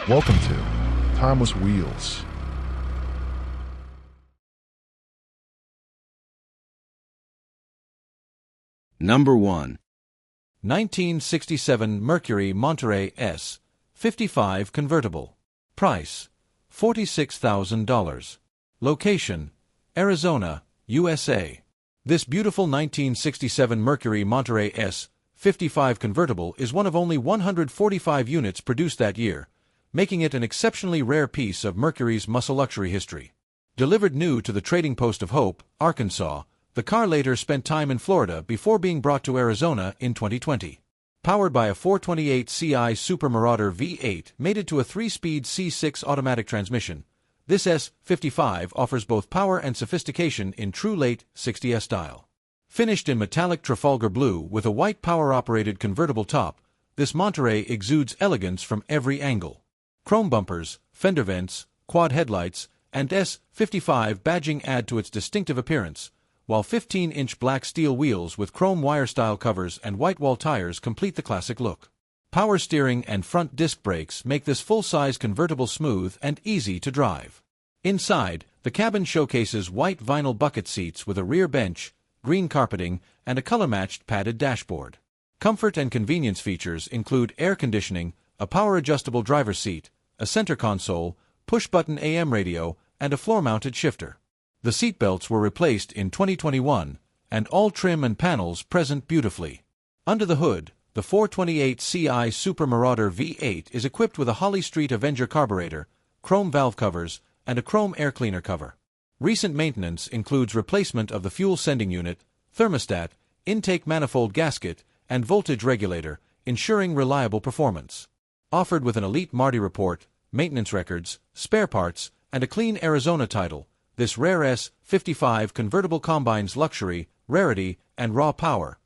Welcome to Timeless Wheels. Number 1. 1967 Mercury Monterey S. 55 convertible. Price, $46,000. Location, Arizona, USA. This beautiful 1967 Mercury Monterey S. 55 convertible is one of only 145 units produced that year, making it an exceptionally rare piece of Mercury's muscle luxury history. Delivered new to the Trading Post of Hope, Arkansas, the car later spent time in Florida before being brought to Arizona in 2020. Powered by a 428 Ci Super Marauder V8 mated to a 3-speed C6 automatic transmission, this S55 offers both power and sophistication in true late 60s style. Finished in metallic Trafalgar blue with a white power-operated convertible top, this Monterey exudes elegance from every angle. Chrome bumpers, fender vents, quad headlights, and S55 badging add to its distinctive appearance, while 15-inch black steel wheels with chrome wire-style covers and white wall tires complete the classic look. Power steering and front disc brakes make this full-size convertible smooth and easy to drive. Inside, the cabin showcases white vinyl bucket seats with a rear bench, green carpeting, and a color-matched padded dashboard. Comfort and convenience features include air conditioning, a power-adjustable driver's seat, a center console, push-button AM radio, and a floor-mounted shifter. The seatbelts were replaced in 2021, and all trim and panels present beautifully. Under the hood, the 428 Ci Super Marauder V8 is equipped with a Holly Street Avenger carburetor, chrome valve covers, and a chrome air cleaner cover. Recent maintenance includes replacement of the fuel sending unit, thermostat, intake manifold gasket, and voltage regulator, ensuring reliable performance. Offered with an elite Marti report, maintenance records, spare parts, and a clean Arizona title, this rare S55 convertible combines luxury, rarity, and raw power,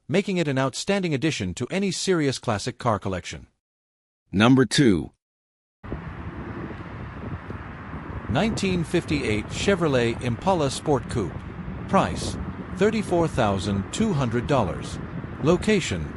making it an outstanding addition to any serious classic car collection. Number 2. 1958 Chevrolet Impala Sport Coupe. Price, $34,200. Location,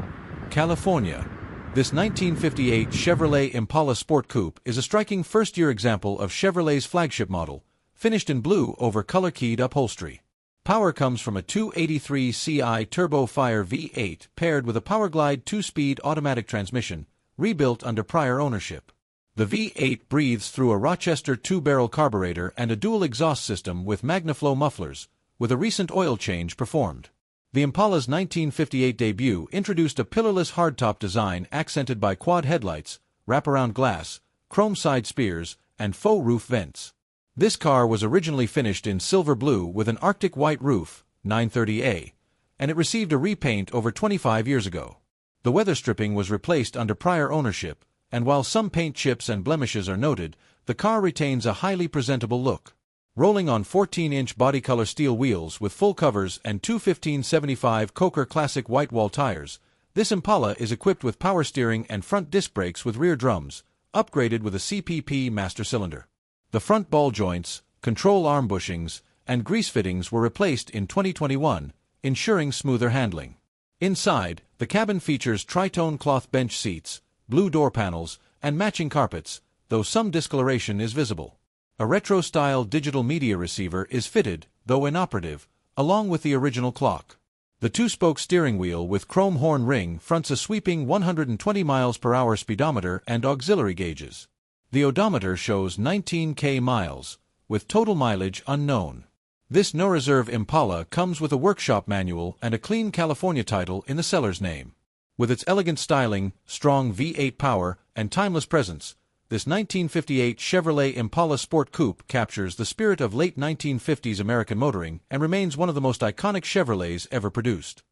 California. This 1958 Chevrolet Impala Sport Coupe is a striking first-year example of Chevrolet's flagship model, finished in blue over color-keyed upholstery. Power comes from a 283 Ci Turbo Fire V8 paired with a Powerglide 2-speed automatic transmission, rebuilt under prior ownership. The V8 breathes through a Rochester 2-barrel carburetor and a dual exhaust system with MagnaFlow mufflers, with a recent oil change performed. The Impala's 1958 debut introduced a pillarless hardtop design accented by quad headlights, wraparound glass, chrome side spears, and faux roof vents. This car was originally finished in silver blue with an Arctic white roof, 930A, and it received a repaint over 25 years ago. The weather stripping was replaced under prior ownership, and while some paint chips and blemishes are noted, the car retains a highly presentable look. Rolling on 14-inch body-color steel wheels with full covers and two 1575 Coker Classic white wall tires, this Impala is equipped with power steering and front disc brakes with rear drums, upgraded with a CPP master cylinder. The front ball joints, control arm bushings, and grease fittings were replaced in 2021, ensuring smoother handling. Inside, the cabin features tritone cloth bench seats, blue door panels, and matching carpets, though some discoloration is visible. A retro-style digital media receiver is fitted, though inoperative, along with the original clock. The two-spoke steering wheel with chrome horn ring fronts a sweeping 120 mph speedometer and auxiliary gauges. The odometer shows 19,000 miles, with total mileage unknown. This no-reserve Impala comes with a workshop manual and a clean California title in the seller's name. With its elegant styling, strong V8 power, and timeless presence, this 1958 Chevrolet Impala Sport Coupe captures the spirit of late 1950s American motoring and remains one of the most iconic Chevrolets ever produced.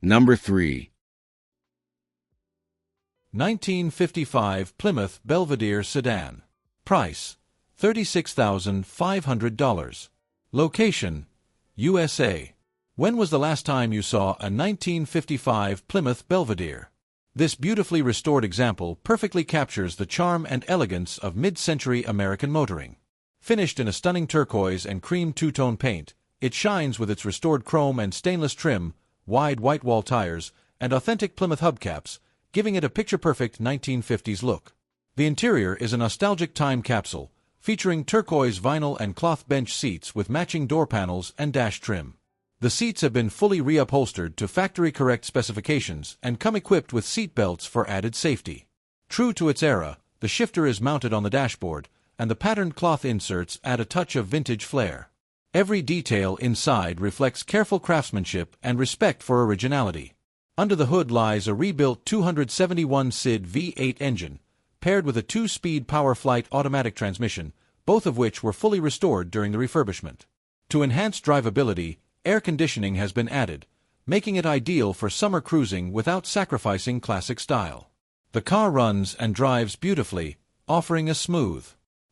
Number 3. 1955 Plymouth Belvedere Sedan. Price, $36,500. Location, USA. When was the last time you saw a 1955 Plymouth Belvedere? This beautifully restored example perfectly captures the charm and elegance of mid-century American motoring. Finished in a stunning turquoise and cream two-tone paint, it shines with its restored chrome and stainless trim, wide white wall tires, and authentic Plymouth hubcaps, giving it a picture-perfect 1950s look. The interior is a nostalgic time capsule, featuring turquoise vinyl and cloth bench seats with matching door panels and dash trim. The seats have been fully reupholstered to factory-correct specifications and come equipped with seat belts for added safety. True to its era, the shifter is mounted on the dashboard, and the patterned cloth inserts add a touch of vintage flair. Every detail inside reflects careful craftsmanship and respect for originality. Under the hood lies a rebuilt 271 SID V8 engine, paired with a 2-speed PowerFlight automatic transmission, both of which were fully restored during the refurbishment. To enhance drivability, air conditioning has been added, making it ideal for summer cruising without sacrificing classic style. The car runs and drives beautifully, offering a smooth.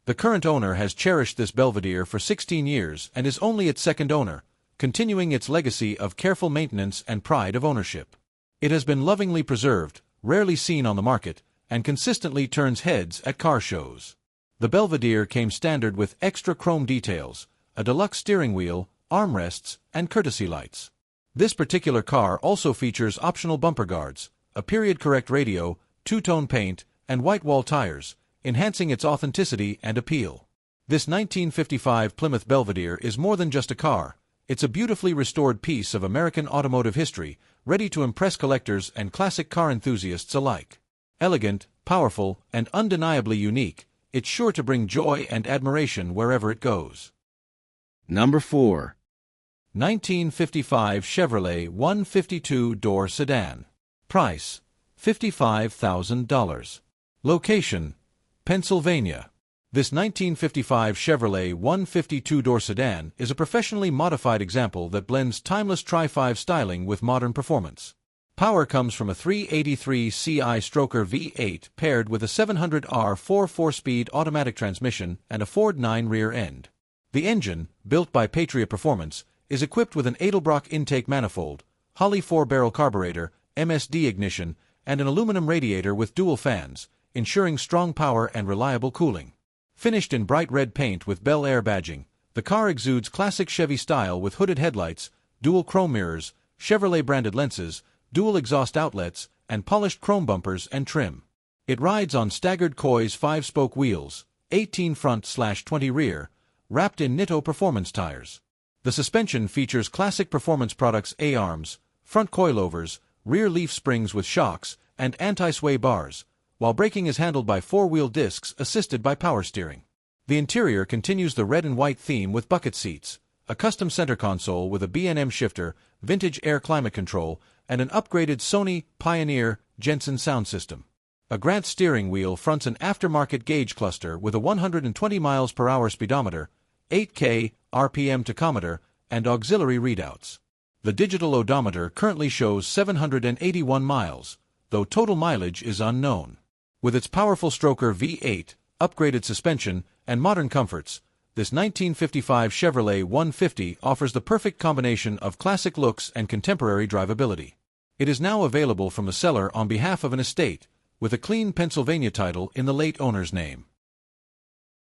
The current owner has cherished this Belvedere for 16 years and is only its second owner, continuing its legacy of careful maintenance and pride of ownership. It has been lovingly preserved, rarely seen on the market, and consistently turns heads at car shows. The Belvedere came standard with extra chrome details, a deluxe steering wheel, armrests, and courtesy lights. This particular car also features optional bumper guards, a period-correct radio, two-tone paint, and white wall tires, enhancing its authenticity and appeal. This 1955 Plymouth Belvedere is more than just a car. It's a beautifully restored piece of American automotive history, ready to impress collectors and classic car enthusiasts alike. Elegant, powerful, and undeniably unique, it's sure to bring joy and admiration wherever it goes. Number 4. 1955 Chevrolet 152-door sedan. Price: $55,000. Location: Pennsylvania. This 1955 Chevrolet 152-door sedan is a professionally modified example that blends timeless Tri-5 styling with modern performance. Power comes from a 383 Ci stroker V8 paired with a 700R 4-4-speed automatic transmission and a Ford 9 rear end. The engine, built by Patriot Performance, is equipped with an Edelbrock intake manifold, Holley 4-barrel carburetor, MSD ignition, and an aluminum radiator with dual fans, ensuring strong power and reliable cooling. Finished in bright red paint with Bel Air badging, the car exudes classic Chevy style with hooded headlights, dual chrome mirrors, Chevrolet-branded lenses, dual exhaust outlets, and polished chrome bumpers and trim. It rides on staggered Coys 5-spoke wheels, 18 front/20 rear, wrapped in Nitto performance tires. The suspension features classic Performance Products A-arms, front coilovers, rear leaf springs with shocks, and anti-sway bars, while braking is handled by 4-wheel discs assisted by power steering. The interior continues the red and white theme with bucket seats, a custom center console with a B&M shifter, vintage air climate control, and an upgraded Sony Pioneer Jensen sound system. A Grant steering wheel fronts an aftermarket gauge cluster with a 120 miles per hour speedometer, 8K RPM tachometer, and auxiliary readouts. The digital odometer currently shows 781 miles, though total mileage is unknown. With its powerful stroker V8, upgraded suspension, and modern comforts, this 1955 Chevrolet 150 offers the perfect combination of classic looks and contemporary drivability. It is now available from the seller on behalf of an estate, with a clean Pennsylvania title in the late owner's name.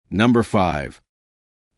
Number 5.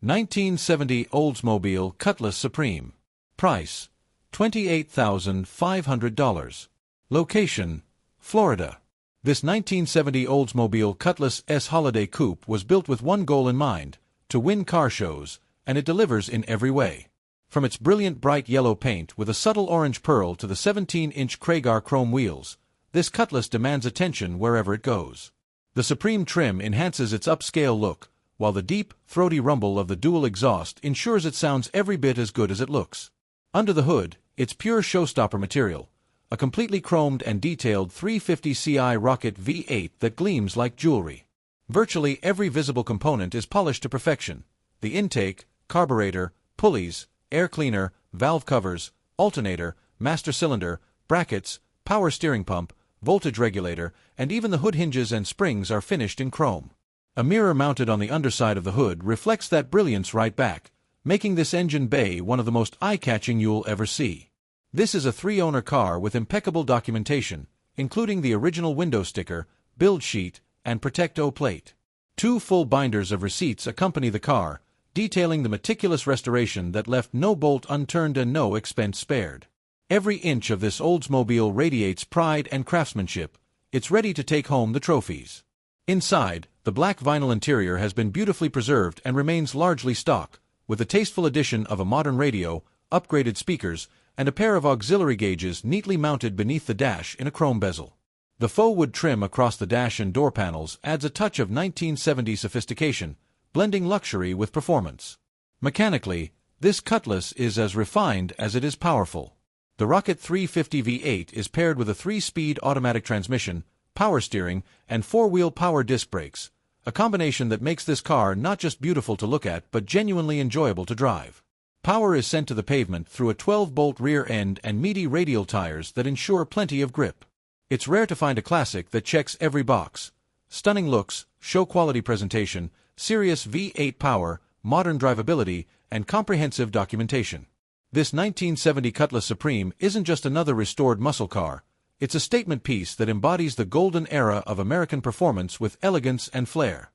1970 Oldsmobile Cutlass Supreme. Price: $28,500. Location: Florida. This 1970 Oldsmobile Cutlass S Holiday Coupe was built with one goal in mind: to win car shows, and it delivers in every way. From its brilliant bright yellow paint with a subtle orange pearl to the 17-inch Craigar chrome wheels, this Cutlass demands attention wherever it goes. The Supreme trim enhances its upscale look, while the deep, throaty rumble of the dual exhaust ensures it sounds every bit as good as it looks. Under the hood, it's pure showstopper material, a completely chromed and detailed 350 Ci Rocket V8 that gleams like jewelry. Virtually every visible component is polished to perfection: the intake, carburetor, pulleys, air cleaner, valve covers, alternator, master cylinder, brackets, power steering pump, voltage regulator, and even the hood hinges and springs are finished in chrome. A mirror mounted on the underside of the hood reflects that brilliance right back, making this engine bay one of the most eye-catching you'll ever see. This is a 3-owner car with impeccable documentation, including the original window sticker, build sheet, and Protect-O plate. 2 full binders of receipts accompany the car, detailing the meticulous restoration that left no bolt unturned and no expense spared. Every inch of this Oldsmobile radiates pride and craftsmanship. It's ready to take home the trophies. Inside, the black vinyl interior has been beautifully preserved and remains largely stock, with a tasteful addition of a modern radio, upgraded speakers, and a pair of auxiliary gauges neatly mounted beneath the dash in a chrome bezel. The faux wood trim across the dash and door panels adds a touch of 1970s sophistication, blending luxury with performance. Mechanically, this Cutlass is as refined as it is powerful. The Rocket 350 V8 is paired with a 3-speed automatic transmission, power steering, and 4-wheel power disc brakes, a combination that makes this car not just beautiful to look at but genuinely enjoyable to drive. Power is sent to the pavement through a 12-bolt rear end and meaty radial tires that ensure plenty of grip. It's rare to find a classic that checks every box: stunning looks, show-quality presentation, serious V8 power, modern drivability, and comprehensive documentation. This 1970 Cutlass Supreme isn't just another restored muscle car, it's a statement piece that embodies the golden era of American performance with elegance and flair.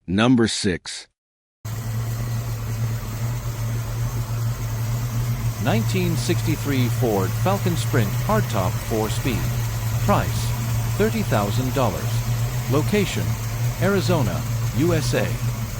Number 6. 1963 Ford Falcon Sprint Hardtop 4-speed. Price, $30,000. Location, Arizona, USA.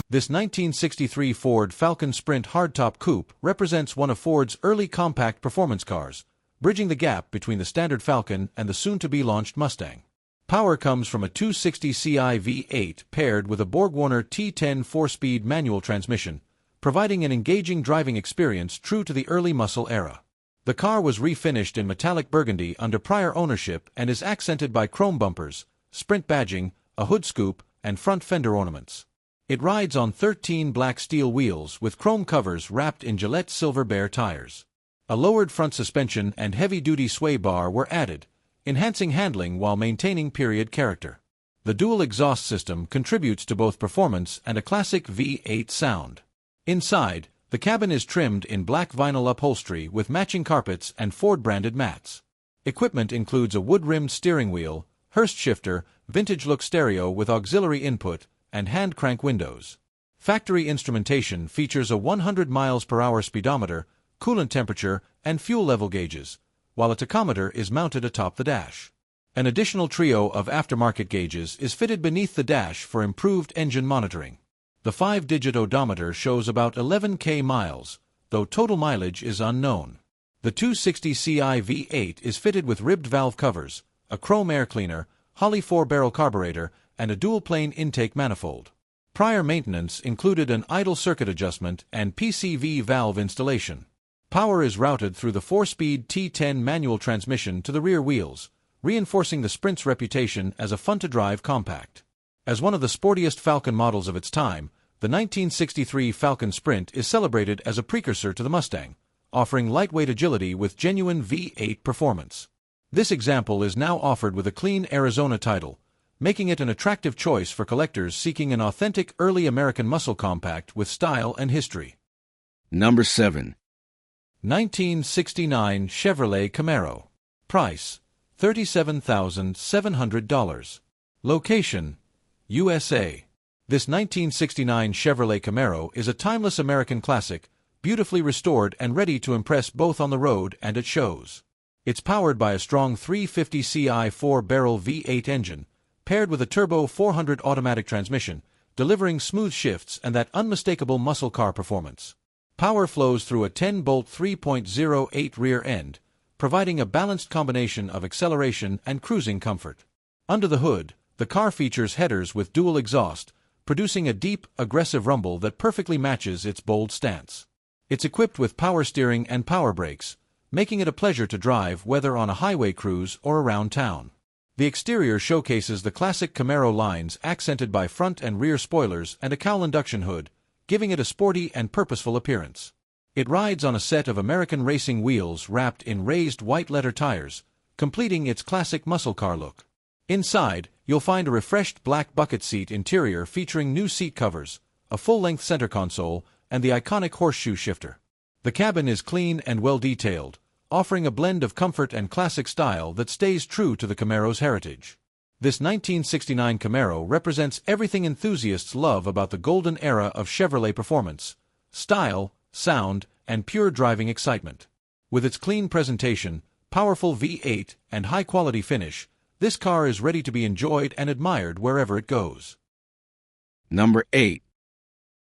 This 1963 Ford Falcon Sprint Hardtop Coupe represents one of Ford's early compact performance cars, bridging the gap between the standard Falcon and the soon-to-be-launched Mustang. Power comes from a 260 Ci V8 paired with a BorgWarner T10 4-speed manual transmission, providing an engaging driving experience true to the early muscle era. The car was refinished in metallic burgundy under prior ownership and is accented by chrome bumpers, Sprint badging, a hood scoop, and front fender ornaments. It rides on 13 black steel wheels with chrome covers wrapped in Gillette Silver Bear tires. A lowered front suspension and heavy-duty sway bar were added, enhancing handling while maintaining period character. The dual exhaust system contributes to both performance and a classic V8 sound. Inside, the cabin is trimmed in black vinyl upholstery with matching carpets and Ford-branded mats. Equipment includes a wood-rimmed steering wheel, Hurst shifter, vintage-look stereo with auxiliary input, and hand-crank windows. Factory instrumentation features a 100 mph speedometer, coolant temperature, and fuel level gauges, while a tachometer is mounted atop the dash. An additional trio of aftermarket gauges is fitted beneath the dash for improved engine monitoring. The 5-digit odometer shows about 11,000 miles, though total mileage is unknown. The 260 Ci V8 is fitted with ribbed valve covers, a chrome air cleaner, Holley 4-barrel carburetor, and a dual-plane intake manifold. Prior maintenance included an idle circuit adjustment and PCV valve installation. Power is routed through the 4-speed T10 manual transmission to the rear wheels, reinforcing the Sprint's reputation as a fun-to-drive compact. As one of the sportiest Falcon models of its time, the 1963 Falcon Sprint is celebrated as a precursor to the Mustang, offering lightweight agility with genuine V8 performance. This example is now offered with a clean Arizona title, making it an attractive choice for collectors seeking an authentic early American muscle compact with style and history. Number 7. 1969 Chevrolet Camaro. Price, $37,700. Location, USA. This 1969 Chevrolet Camaro is a timeless American classic, beautifully restored and ready to impress both on the road and at shows. It's powered by a strong 350 Ci 4-barrel V8 engine, paired with a turbo 400 automatic transmission, delivering smooth shifts and that unmistakable muscle car performance. Power flows through a 10-bolt 3.08 rear end, providing a balanced combination of acceleration and cruising comfort. Under the hood, the car features headers with dual exhaust, producing a deep, aggressive rumble that perfectly matches its bold stance. It's equipped with power steering and power brakes, making it a pleasure to drive whether on a highway cruise or around town. The exterior showcases the classic Camaro lines accented by front and rear spoilers and a cowl induction hood, giving it a sporty and purposeful appearance. It rides on a set of American racing wheels wrapped in raised white leather tires, completing its classic muscle car look. Inside, you'll find a refreshed black bucket seat interior featuring new seat covers, a full-length center console, and the iconic horseshoe shifter. The cabin is clean and well-detailed, offering a blend of comfort and classic style that stays true to the Camaro's heritage. This 1969 Camaro represents everything enthusiasts love about the golden era of Chevrolet performance: style, sound, and pure driving excitement. With its clean presentation, powerful V8, and high-quality finish, This car is ready to be enjoyed and admired wherever it goes. Number 8.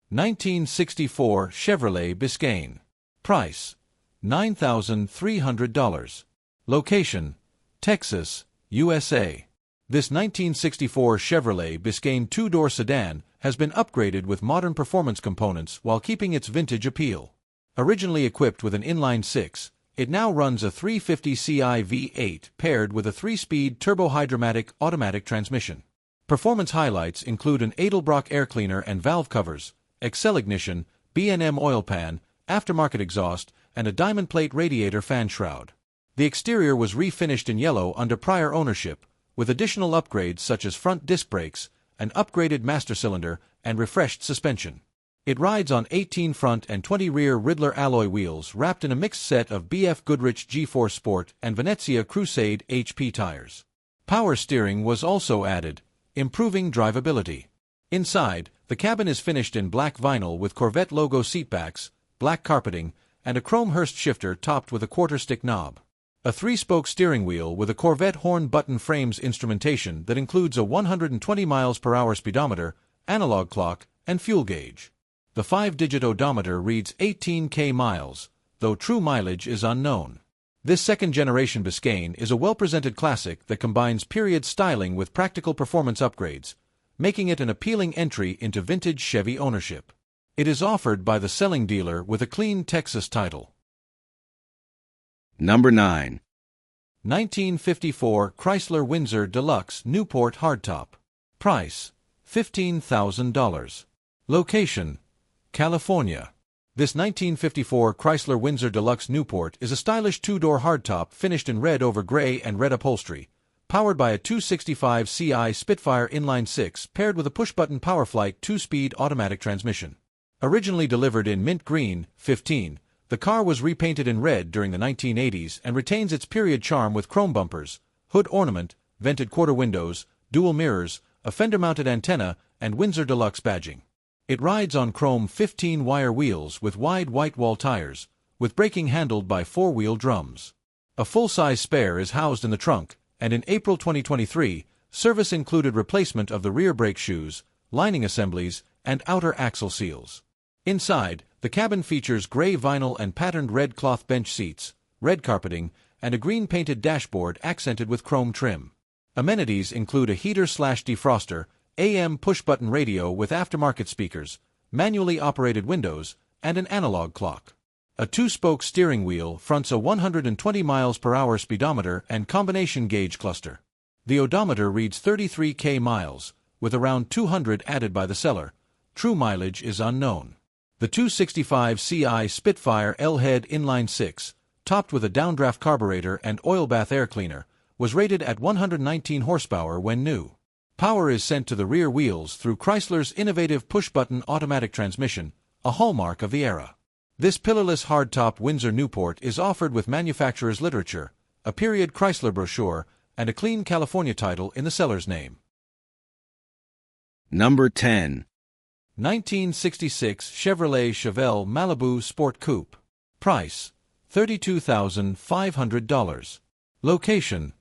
1964 Chevrolet Biscayne. Price: $9,300. Location: Texas, USA. This 1964 Chevrolet Biscayne two-door sedan has been upgraded with modern performance components while keeping its vintage appeal. Originally equipped with an inline-six, it now runs a 350 Ci V8 paired with a 3-speed turbo-hydromatic automatic transmission. Performance highlights include an Edelbrock air cleaner and valve covers, Excel ignition, B&M oil pan, aftermarket exhaust, and a diamond plate radiator fan shroud. The exterior was refinished in yellow under prior ownership, with additional upgrades such as front disc brakes, an upgraded master cylinder, and refreshed suspension. It rides on 18 front and 20 rear Riddler alloy wheels wrapped in a mixed set of BF Goodrich G-Force Sport and Venezia Crusade HP tires. Power steering was also added, improving drivability. Inside, the cabin is finished in black vinyl with Corvette logo seatbacks, black carpeting, and a chrome Hurst shifter topped with a quarter-stick knob. A 3-spoke steering wheel with a Corvette horn button frames instrumentation that includes a 120 mph speedometer, analog clock, and fuel gauge. The 5-digit odometer reads 18K miles, though true mileage is unknown. This second-generation Biscayne is a well-presented classic that combines period styling with practical performance upgrades, making it an appealing entry into vintage Chevy ownership. It is offered by the selling dealer with a clean Texas title. Number 9. 1954 Chrysler Windsor Deluxe Newport Hardtop. Price: $15,000. Location: California. This 1954 Chrysler Windsor Deluxe Newport is a stylish two-door hardtop finished in red over gray and red upholstery, powered by a 265 Ci Spitfire inline-six paired with a push-button PowerFlight 2-speed automatic transmission. Originally delivered in mint green, 15, the car was repainted in red during the 1980s and retains its period charm with chrome bumpers, hood ornament, vented quarter windows, dual mirrors, a fender-mounted antenna, and Windsor Deluxe badging. It rides on chrome 15-wire wheels with wide white wall tires, with braking handled by 4-wheel drums. A full-size spare is housed in the trunk, and in April 2023, service included replacement of the rear brake shoes, lining assemblies, and outer axle seals. Inside, the cabin features gray vinyl and patterned red cloth bench seats, red carpeting, and a green-painted dashboard accented with chrome trim. Amenities include a heater/defroster, AM push-button radio with aftermarket speakers, manually operated windows, and an analog clock. A 2-spoke steering wheel fronts a 120 mph speedometer and combination gauge cluster. The odometer reads 33K miles, with around 200 added by the seller. True mileage is unknown. The 265 Ci Spitfire L-head inline-six, topped with a downdraft carburetor and oil bath air cleaner, was rated at 119 horsepower when new. Power is sent to the rear wheels through Chrysler's innovative push-button automatic transmission, a hallmark of the era. This pillarless hardtop Windsor Newport is offered with manufacturer's literature, a period Chrysler brochure, and a clean California title in the seller's name. Number 10. 1966 Chevrolet Chevelle Malibu Sport Coupe. Price: $32,500. Location: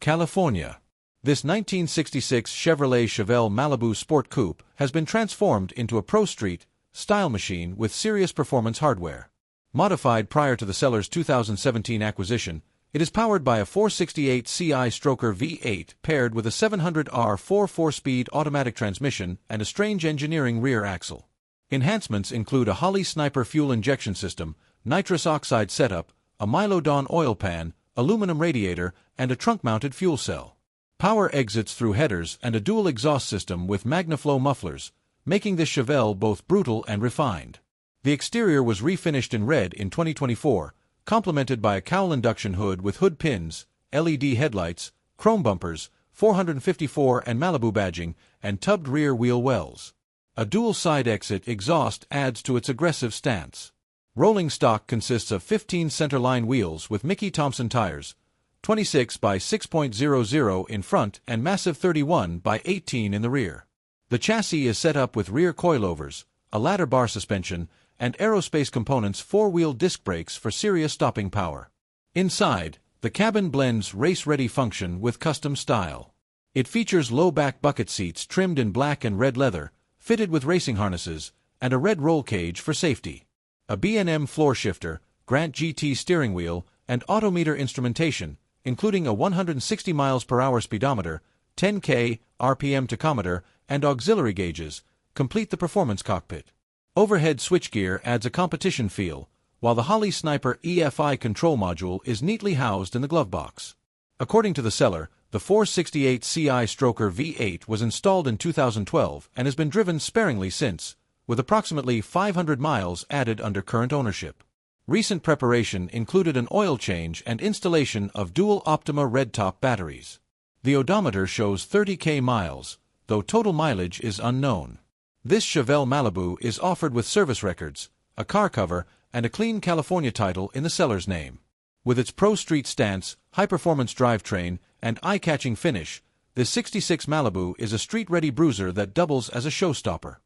California. This 1966 Chevrolet Chevelle Malibu Sport Coupe has been transformed into a Pro Street style machine with serious performance hardware. Modified prior to the seller's 2017 acquisition, it is powered by a 468 Ci Stroker V8 paired with a 700R 4-4-speed automatic transmission and a strange engineering rear axle. Enhancements include a Holley Sniper fuel injection system, nitrous oxide setup, a Milodon oil pan, aluminum radiator, and a trunk-mounted fuel cell. Power exits through headers and a dual exhaust system with MagnaFlow mufflers, making this Chevelle both brutal and refined. The exterior was refinished in red in 2024, complemented by a cowl induction hood with hood pins, LED headlights, chrome bumpers, 454 and Malibu badging, and tubbed rear wheel wells. A dual side exit exhaust adds to its aggressive stance. Rolling stock consists of 15 centerline wheels with Mickey Thompson tires, 26 by 6.00 in front and massive 31 by 18 in the rear. The chassis is set up with rear coilovers, a ladder bar suspension, and aerospace components 4-wheel disc brakes for serious stopping power. Inside, The cabin blends race-ready function with custom style. It features low-back bucket seats trimmed in black and red leather, fitted with racing harnesses, and a red roll cage for safety. A B&M floor shifter, Grant GT steering wheel, and autometer instrumentation, including a 160 mph speedometer, 10K RPM tachometer, and auxiliary gauges, complete the performance cockpit. Overhead switchgear adds a competition feel, while the Holley Sniper EFI control module is neatly housed in the glove box. According to the seller, the 468 CI Stroker V8 was installed in 2012 and has been driven sparingly since, with approximately 500 miles added under current ownership. Recent preparation included an oil change and installation of dual Optima red top batteries. The odometer shows 30K miles, though total mileage is unknown. This Chevelle Malibu is offered with service records, a car cover, and a clean California title in the seller's name. With its pro street stance, high-performance drivetrain, and eye-catching finish, this 66 Malibu is a street-ready bruiser that doubles as a showstopper.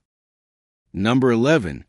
Number 11.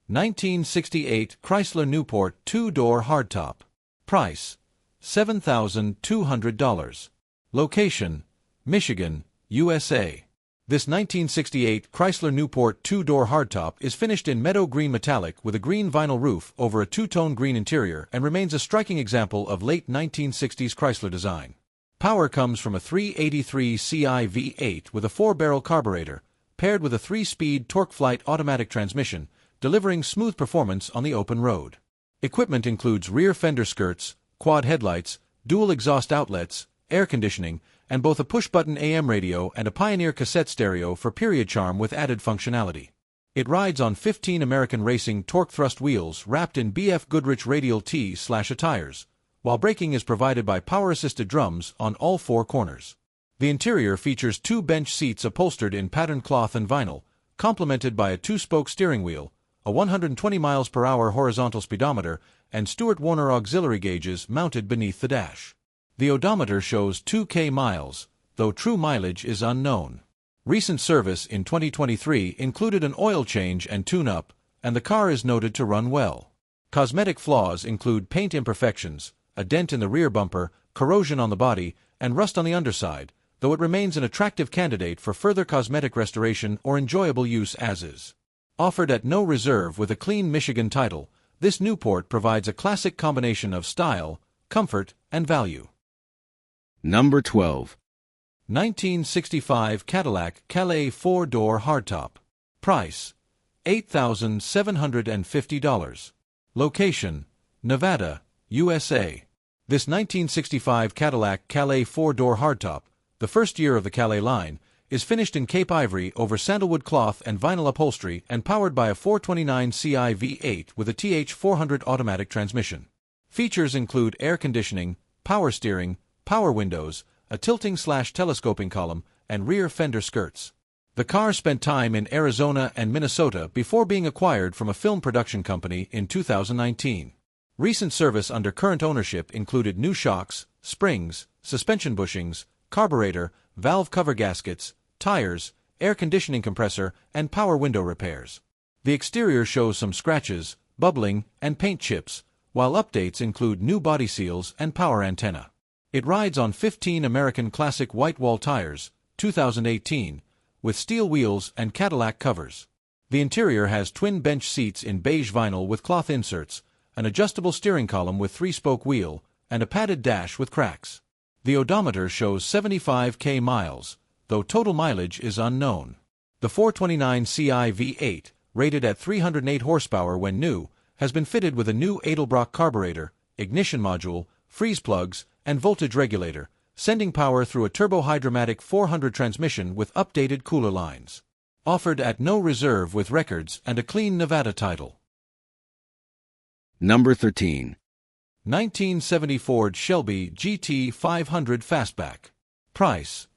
1968 Chrysler Newport 2-door hardtop. Price: $7,200. Location: Michigan, USA. This 1968 Chrysler Newport 2-door hardtop is finished in meadow green metallic with a green vinyl roof over a two-tone green interior and remains a striking example of late 1960s Chrysler design. Power comes from a 383 Ci V8 with a 4-barrel carburetor, paired with a 3-speed TorqueFlite automatic transmission, delivering smooth performance on the open road. Equipment includes rear fender skirts, quad headlights, dual exhaust outlets, air conditioning, and both a push-button AM radio and a Pioneer cassette stereo for period charm with added functionality. It rides on 15 American Racing torque thrust wheels wrapped in BF Goodrich Radial T/A tires, while braking is provided by power-assisted drums on all 4 corners. The interior features 2 bench seats upholstered in patterned cloth and vinyl, complemented by a 2-spoke steering wheel, a 120 mph horizontal speedometer, and Stewart Warner auxiliary gauges mounted beneath the dash. The odometer shows 2K miles, though true mileage is unknown. Recent service in 2023 included an oil change and tune-up, and the car is noted to run well. Cosmetic flaws include paint imperfections, a dent in the rear bumper, corrosion on the body, and rust on the underside, though it remains an attractive candidate for further cosmetic restoration or enjoyable use as is. Offered at no reserve with a clean Michigan title, this Newport provides a classic combination of style, comfort, and value. Number 12. 1965 Cadillac Calais 4-door hardtop. Price: $8,750. Location: Nevada, USA. This 1965 Cadillac Calais 4-door hardtop, the first year of the Calais line, is finished in Cape Ivory over sandalwood cloth and vinyl upholstery and powered by a 429 Ci V8 with a TH400 automatic transmission. Features include air conditioning, power steering, power windows, a tilting/telescoping column, and rear fender skirts. The car spent time in Arizona and Minnesota before being acquired from a film production company in 2019. Recent service under current ownership included new shocks, springs, suspension bushings, carburetor, valve cover gaskets, tires, air conditioning compressor, and power window repairs. The exterior shows some scratches, bubbling, and paint chips, while updates include new body seals and power antenna. It rides on 15 American Classic white wall tires, 2018, with steel wheels and Cadillac covers. The interior has twin bench seats in beige vinyl with cloth inserts, an adjustable steering column with 3-spoke wheel, and a padded dash with cracks. The odometer shows 75K miles, though total mileage is unknown. The 429 Ci V8, rated at 308 horsepower when new, has been fitted with a new Edelbrock carburetor, ignition module, freeze plugs, and voltage regulator, sending power through a turbo-hydromatic 400 transmission with updated cooler lines. Offered at no reserve with records and a clean Nevada title. Number 13. 1970 Ford Shelby GT 500 Fastback. Price: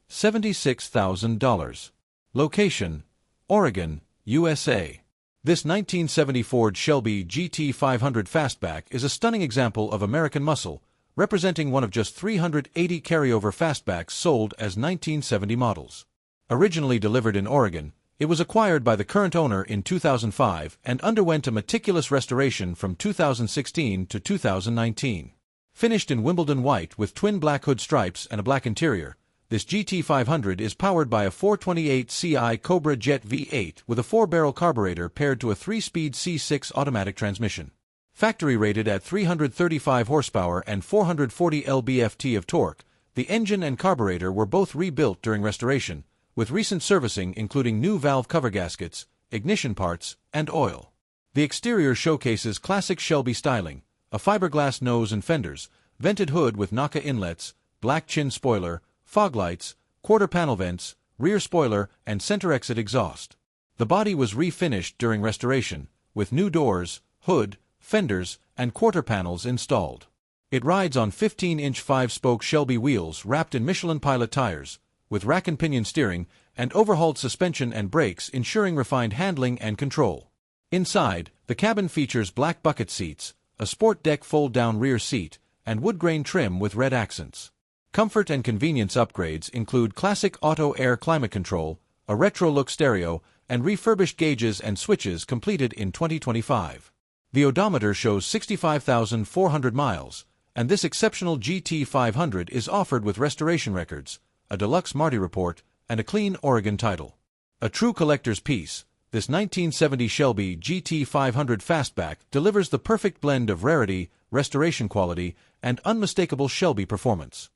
$76,000. Location: Oregon, USA. This 1970 Ford Shelby GT 500 Fastback is a stunning example of American muscle, representing one of just 380 carryover fastbacks sold as 1970 models. Originally delivered in Oregon, it was acquired by the current owner in 2005 and underwent a meticulous restoration from 2016 to 2019. Finished in Wimbledon white with twin black hood stripes and a black interior, this GT500 is powered by a 428 Ci Cobra Jet V8 with a 4-barrel carburetor paired to a 3-speed C6 automatic transmission. Factory rated at 335 horsepower and 440 lb-ft of torque, the engine and carburetor were both rebuilt during restoration, with recent servicing including new valve cover gaskets, ignition parts, and oil. The exterior showcases classic Shelby styling, a fiberglass nose and fenders, vented hood with NACA inlets, black chin spoiler, fog lights, quarter panel vents, rear spoiler, and center exit exhaust. The body was refinished during restoration, with new doors, hood, fenders, and quarter panels installed. It rides on 15-inch 5-spoke Shelby wheels wrapped in Michelin Pilot tires, with rack and pinion steering, and overhauled suspension and brakes ensuring refined handling and control. Inside, the cabin features black bucket seats, a sport deck fold-down rear seat, and wood grain trim with red accents. Comfort and convenience upgrades include classic auto air climate control, a retro-look stereo, and refurbished gauges and switches completed in 2025. The odometer shows 65,400 miles, and this exceptional GT500 is offered with restoration records, a deluxe Marti report, and a clean Oregon title. A true collector's piece, this 1970 Shelby GT500 Fastback delivers the perfect blend of rarity, restoration quality, and unmistakable Shelby performance.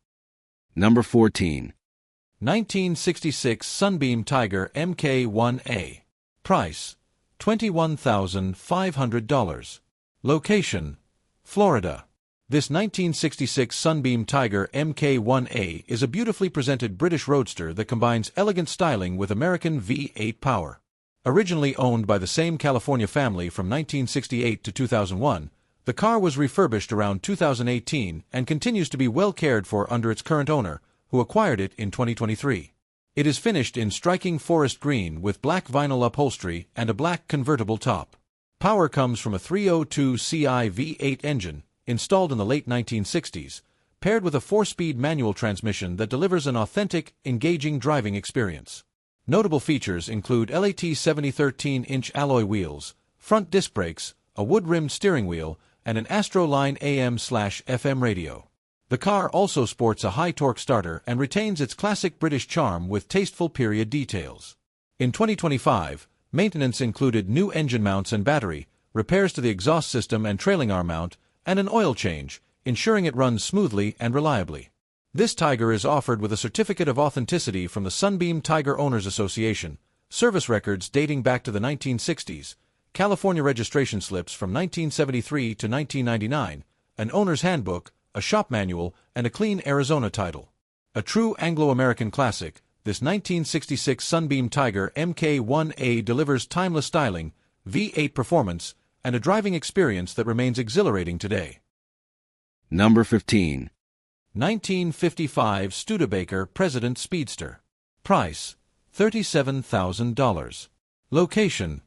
Number 14. 1966 Sunbeam Tiger Mk1A. Price: $21,500. Location: Florida. This 1966 Sunbeam Tiger Mk1A is a beautifully presented British roadster that combines elegant styling with American V8 power. Originally owned by the same California family from 1968 to 2001, the car was refurbished around 2018 and continues to be well cared for under its current owner, who acquired it in 2023. It is finished in striking forest green with black vinyl upholstery and a black convertible top. Power comes from a 302 Ci V8 engine, installed in the late 1960s, paired with a 4-speed manual transmission that delivers an authentic, engaging driving experience. Notable features include LAT 70 13-inch alloy wheels, front disc brakes, a wood-rimmed steering wheel, and an Astro Line AM/FM radio. The car also sports a high-torque starter and retains its classic British charm with tasteful period details. In 2025, maintenance included new engine mounts and battery, repairs to the exhaust system and trailing arm mount, and an oil change, ensuring it runs smoothly and reliably. This Tiger is offered with a certificate of authenticity from the Sunbeam Tiger Owners Association, service records dating back to the 1960s, California registration slips from 1973 to 1999, an owner's handbook, a shop manual, and a clean Arizona title. A true Anglo-American classic, this 1966 Sunbeam Tiger Mk1A delivers timeless styling, V8 performance, and a driving experience that remains exhilarating today. Number 15. 1955 Studebaker President Speedster. Price: $37,000. Location: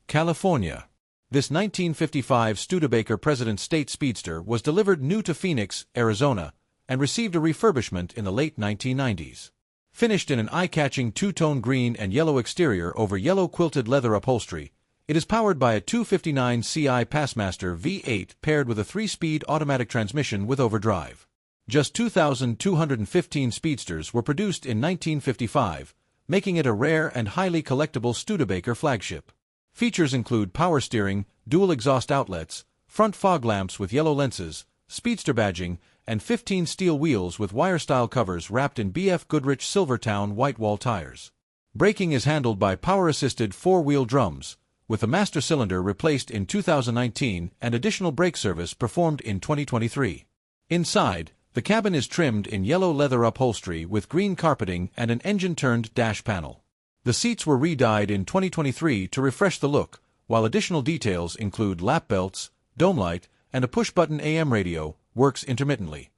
California. This 1955 Studebaker President State Speedster was delivered new to Phoenix, Arizona, and received a refurbishment in the late 1990s. Finished in an eye-catching two-tone green and yellow exterior over yellow quilted leather upholstery, it is powered by a 259 Ci Passmaster V8 paired with a 3-speed automatic transmission with overdrive. Just 2,215 Speedsters were produced in 1955, making it a rare and highly collectible Studebaker flagship. Features include power steering, dual exhaust outlets, front fog lamps with yellow lenses, Speedster badging, and 15 steel wheels with wire-style covers wrapped in BF Goodrich Silvertown white wall tires. Braking is handled by power-assisted 4-wheel drums, with the master cylinder replaced in 2019 and additional brake service performed in 2023. Inside, the cabin is trimmed in yellow leather upholstery with green carpeting and an engine-turned dash panel. The seats were re-dyed in 2023 to refresh the look, while additional details include lap belts, dome light, and a push-button AM radio, works intermittently.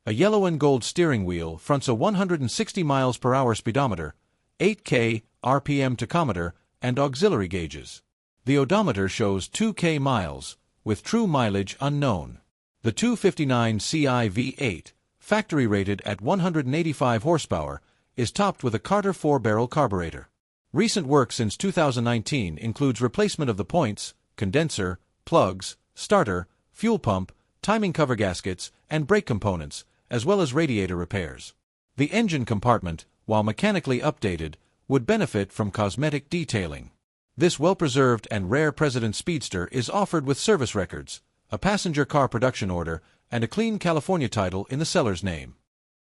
A yellow and gold steering wheel fronts a 160 miles per hour speedometer, 8K RPM tachometer, and auxiliary gauges. The odometer shows 2K miles, with true mileage unknown. The 259 Ci V8, factory rated at 185 horsepower, is topped with a Carter 4-barrel carburetor. Recent work since 2019 includes replacement of the points, condenser, plugs, starter, fuel pump, timing cover gaskets, and brake components, as well as radiator repairs. The engine compartment, while mechanically updated, would benefit from cosmetic detailing. This well-preserved and rare President Speedster is offered with service records, a passenger car production order, and a clean California title in the seller's name.